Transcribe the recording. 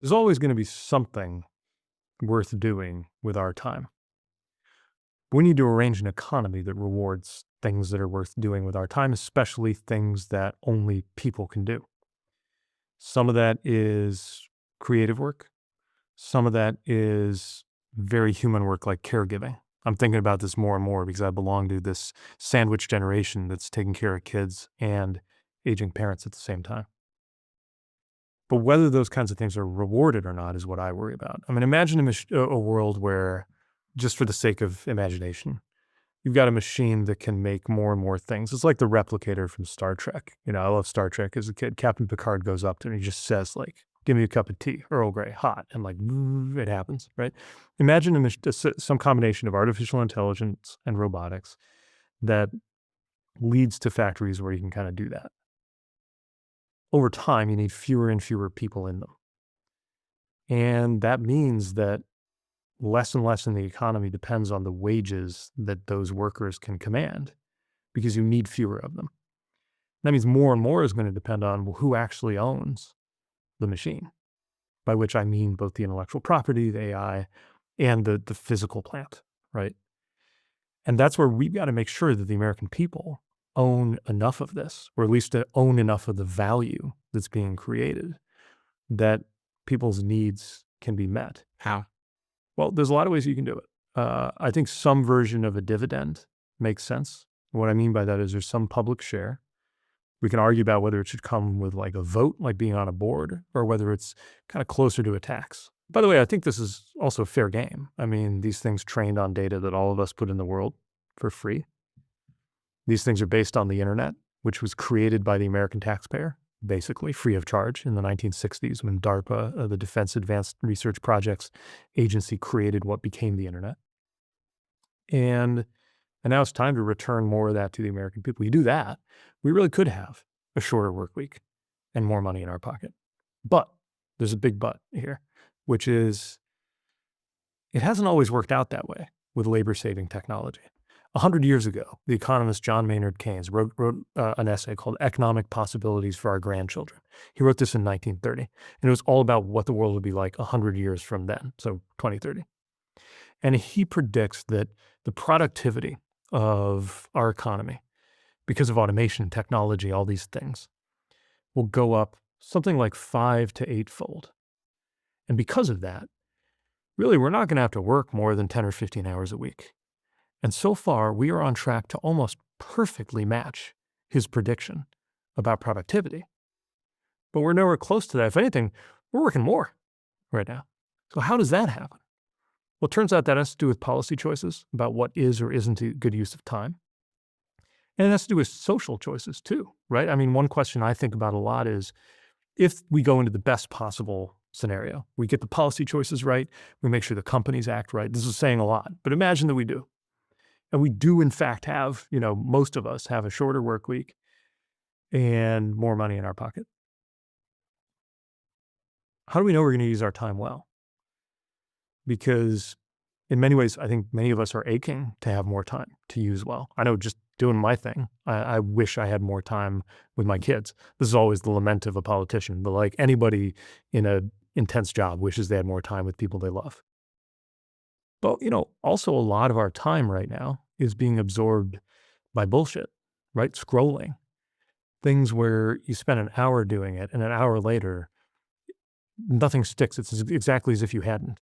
There's always going to be something worth doing with our time. We need to arrange an economy that rewards things that are worth doing with our time, especially things that only people can do. Some of that is creative work. Some of that is very human work like caregiving. I'm thinking about this more and more because I belong to this sandwich generation that's taking care of kids and aging parents at the same time. But whether those kinds of things are rewarded or not is what I worry about. I mean, imagine a world where, just for the sake of imagination, you've got a machine that can make more and more things. It's like the replicator from Star Trek. I love Star Trek as a kid. Captain Picard goes up there and he just says, like, give me a cup of tea, Earl Grey, hot. And like, it happens, right? Imagine some combination of artificial intelligence and robotics that leads to factories where you can kind of do that. Over time, you need fewer and fewer people in them. And that means that less and less in the economy depends on the wages that those workers can command because you need fewer of them. That means more and more is going to depend on, well, who actually owns the machine, by which I mean both the intellectual property, the AI, and the physical plant, right? And that's where we've got to make sure that the American people own enough of this, or at least to own enough of the value that's being created, that people's needs can be met. How? Well, there's a lot of ways you can do it. I think some version of a dividend makes sense. What I mean by that is there's some public share. We can argue about whether it should come with like a vote, like being on a board, or whether it's kind of closer to a tax. By the way, I think this is also fair game. I mean, these things trained on data that all of us put in the world for free. These things are based on the internet, which was created by the American taxpayer, basically free of charge in the 1960s when DARPA, the Defense Advanced Research Projects Agency, created what became the internet. And now it's time to return more of that to the American people. You do that, we really could have a shorter work week and more money in our pocket. But there's a big but here, which is it hasn't always worked out that way with labor-saving technology. 100 years ago, the economist John Maynard Keynes wrote an essay called Economic Possibilities for Our Grandchildren. He wrote this in 1930, and it was all about what the world would be like 100 years from then, so 2030. And he predicts that the productivity of our economy, because of automation, technology, all these things, will go up something like 5 to 8-fold. And because of that, really, we're not going to have to work more than 10 or 15 hours a week. And so far, we are on track to almost perfectly match his prediction about productivity. But we're nowhere close to that. If anything, we're working more right now. So how does that happen? Well, it turns out that has to do with policy choices about what is or isn't a good use of time. And it has to do with social choices too, right? I mean, one question I think about a lot is if we go into the best possible scenario, we get the policy choices right, we make sure the companies act right. This is saying a lot, but imagine that we do. And we do, in fact, have, most of us have a shorter work week and more money in our pocket. How do we know we're going to use our time well? Because in many ways, I think many of us are aching to have more time to use well. I know just doing my thing, I wish I had more time with my kids. This is always the lament of a politician, but like anybody in an intense job wishes they had more time with people they love. But, also a lot of our time right now is being absorbed by bullshit, right? Scrolling. Things where you spend an hour doing it and an hour later, nothing sticks. It's exactly as if you hadn't.